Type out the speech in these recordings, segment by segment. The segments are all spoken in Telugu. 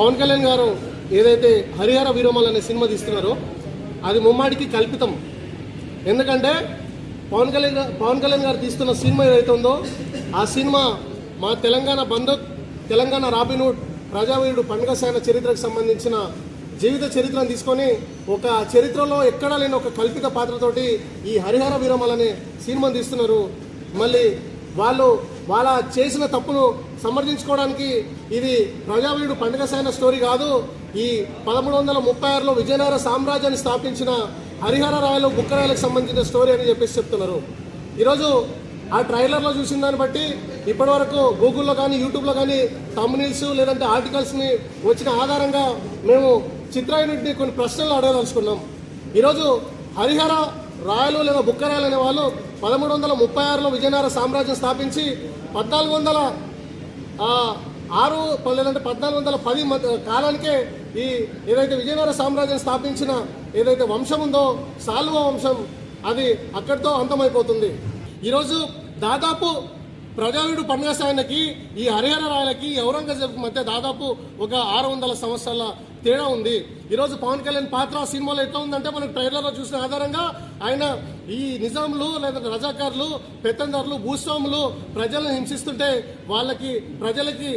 పవన్ కళ్యాణ్ గారు ఏదైతే హరిహర వీరమల్ అనే సినిమా తీస్తున్నారో అది ముమ్మాడికి కల్పితం. ఎందుకంటే పవన్ కళ్యాణ్ గారు తీస్తున్న సినిమా ఏదైతే ఉందో ఆ సినిమా మా తెలంగాణ బంధుక్, తెలంగాణ రాబిన్హుడ్, ప్రజావీరుడు, పండుగ సాయన చరిత్రకు సంబంధించిన జీవిత చరిత్రను తీసుకొని ఒక చరిత్రలో ఎక్కడా లేని ఒక కల్పిత పాత్రతోటి ఈ హరిహర వీరమల్ అనే సినిమాను తీస్తున్నారు. మళ్ళీ వాళ్ళ చేసిన తప్పును సమర్థించుకోవడానికి ఇది ప్రజావీరుడు పండుగ సాయన స్టోరీ కాదు, ఈ 1336లో విజయనగర సామ్రాజ్యాన్ని స్థాపించిన హరిహర రాయలు బుక్కరాయలకు సంబంధించిన స్టోరీ అని చెప్పేసి చెప్తున్నారు. ఈరోజు ఆ ట్రైలర్లో చూసిన దాన్ని బట్టి ఇప్పటివరకు గూగుల్లో కానీ యూట్యూబ్లో కానీ థంబ్నెయిల్స్ లేదంటే ఆర్టికల్స్ని వచ్చిన ఆధారంగా మేము చిత్రాయునిటిని కొన్ని ప్రశ్నలు అడగదలుచుకున్నాం. ఈరోజు హరిహర రాయలు లేదా బుక్కరాయలు అనే వాళ్ళు 1336లో విజయనగర సామ్రాజ్యం స్థాపించి 1406 లేదంటే 1410 కాలానికే ఈ ఏదైతే విజయనగర సామ్రాజ్యం స్థాపించిన ఏదైతే వంశం ఉందో సాల్వ వంశం అది అక్కడితో అంతమైపోతుంది. ఈరోజు దాదాపు ప్రజావీరుడు పండుగ సాయనకి ఈ హరిహర రాయలకి ఔరంగజేబ్ మధ్య దాదాపు ఒక 600 సంవత్సరాల తేడా ఉంది. ఈరోజు పవన్ కళ్యాణ్ పాత్ర సినిమాలో ఎట్లా ఉందంటే మనకు ట్రైలర్లో చూసిన ఆధారంగా ఆయన ఈ నిజాంలు లేదా రజాకారులు, పెత్తందారులు, భూస్వాములు ప్రజలను హింసిస్తుంటే ప్రజలకి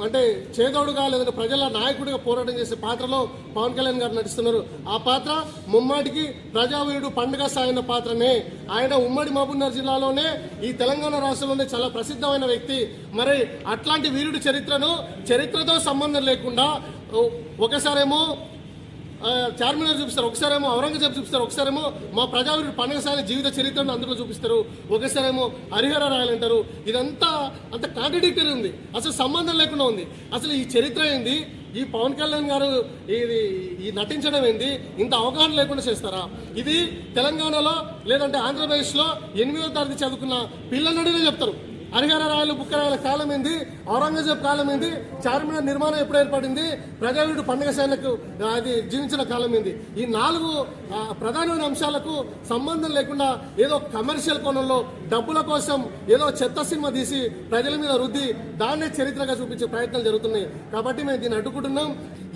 అంటే చేదోడుగా లేదంటే ప్రజల నాయకుడిగా పోరాటం చేసే పాత్రలో పవన్ కళ్యాణ్ గారు నటిస్తున్నారు. ఆ పాత్ర ముమ్మాటికి ప్రజావీరుడు పండుగ సాయన పాత్రనే. ఆయన ఉమ్మడి మహబూబ్నగర్ జిల్లాలోనే ఈ తెలంగాణ రాష్ట్రంలోనే చాలా ప్రసిద్ధమైన వ్యక్తి. మరి అట్లాంటి వీరుడి చరిత్రతో సంబంధం లేకుండా ఒకసారేమో చార్మినార్ చూపిస్తారు, ఒకసారేమో ఔరంగజేబ్ చూపిస్తారు, ఒకసారేమో మా ప్రజావీరుడు పండుగ సాయన జీవిత చరిత్రను అందులో చూపిస్తారు, ఒకసారేమో హరిహర రాయలు అంటారు. ఇదంతా అంత కాంట్రడిక్టరీ ఉంది, అసలు సంబంధం లేకుండా ఉంది. అసలు ఈ చరిత్ర ఏంది, ఈ పవన్ కళ్యాణ్ గారు ఈ నటించడం ఏంది, ఇంత అవగాహన లేకుండా చేస్తారా? ఇది తెలంగాణలో లేదంటే ఆంధ్రప్రదేశ్లో 8వ తరగతి చదువుకున్న పిల్లలడినే చెప్తారు. హరిహర రాయలు బుక్కరాయల కాలం ఏంది, ఔరంగజేబ్ కాలం ఏంది, చార్మినార్ నిర్మాణం ఎప్పుడు ఏర్పడింది, ప్రజావీరుడు పండుగ సాయనకు అది జీవించిన కాలం ఏంది, ఈ 4 ప్రధానమైన అంశాలకు సంబంధం లేకుండా ఏదో కమర్షియల్ కోణంలో డబ్బుల కోసం ఏదో చెత్త సినిమా తీసి ప్రజల మీద రుద్ది దాన్నే చరిత్రగా చూపించే ప్రయత్నాలు జరుగుతున్నాయి. కాబట్టి మేము దీన్ని అడ్డుకుంటున్నాం.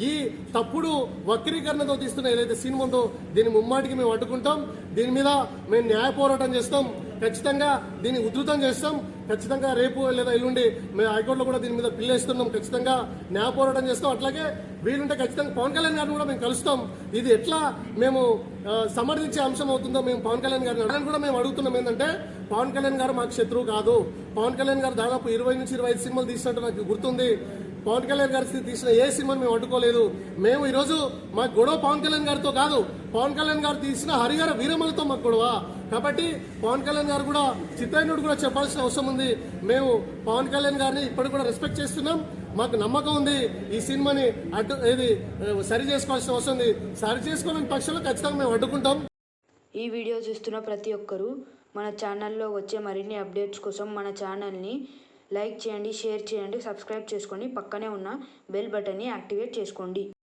ఈ తప్పుడు వక్రీకరణతో తీస్తున్న ఏదైతే సినిమా ఉందో దీన్ని ముమ్మాటికి మేము అడ్డుకుంటాం. దీని మీద మేము న్యాయ పోరాటం చేస్తాం. ఖచ్చితంగా దీన్ని ఉధృతం చేస్తాం. ఖచ్చితంగా రేపు లేదా ఎల్లుండి మేము హైకోర్టులో కూడా దీని మీద పిల్లేస్తున్నాం. ఖచ్చితంగా న్యాయ పోరాటం చేస్తాం. అట్లాగే వీలుంటే ఖచ్చితంగా పవన్ కళ్యాణ్ గారిని కూడా మేము కలుస్తాం. ఇది ఎట్లా మేము సమర్థించే అంశం అవుతుందో మేము పవన్ కళ్యాణ్ గారిని కూడా మేము అడుగుతున్నాం. ఏంటంటే పవన్ కళ్యాణ్ గారు మాకు శత్రువు కాదు. పవన్ కళ్యాణ్ గారు దాదాపు 20 నుంచి 25 సినిమాలు తీసినట్టు నాకు గుర్తుంది. పవన్ కళ్యాణ్ గారి తీసిన ఏ సినిమాని మేము అడ్డుకోలేదు. మేము ఈరోజు మా గొడవ పవన్ కళ్యాణ్ గారితో కాదు, పవన్ కళ్యాణ్ గారు తీసిన హరిహర వీరమలతో మాకు గొడవ. కాబట్టి పవన్ కళ్యాణ్ గారు కూడా చిత్రాయుడు కూడా చెప్పాల్సిన అవసరం ఉంది. మేము పవన్ కళ్యాణ్ గారిని ఇప్పటికి కూడా రెస్పెక్ట్ చేస్తున్నాం. మాకు నమ్మకం ఉంది ఈ సినిమాని సరి చేసుకోవాల్సిన అవసరం ఉంది. సరి చేసుకోలేని పక్షంలో ఖచ్చితంగా మేము అడ్డుకుంటాం. ఈ వీడియో చూస్తున్న ప్రతి ఒక్కరూ మన ఛానల్లో వచ్చే మరిన్ని అప్డేట్స్ కోసం మన ఛానల్ని లైక్ చేయండి, షేర్ చేయండి, సబ్స్క్రైబ్ చేసుకోండి. పక్కనే ఉన్న బెల్ బటన్ని యాక్టివేట్ చేసుకోండి.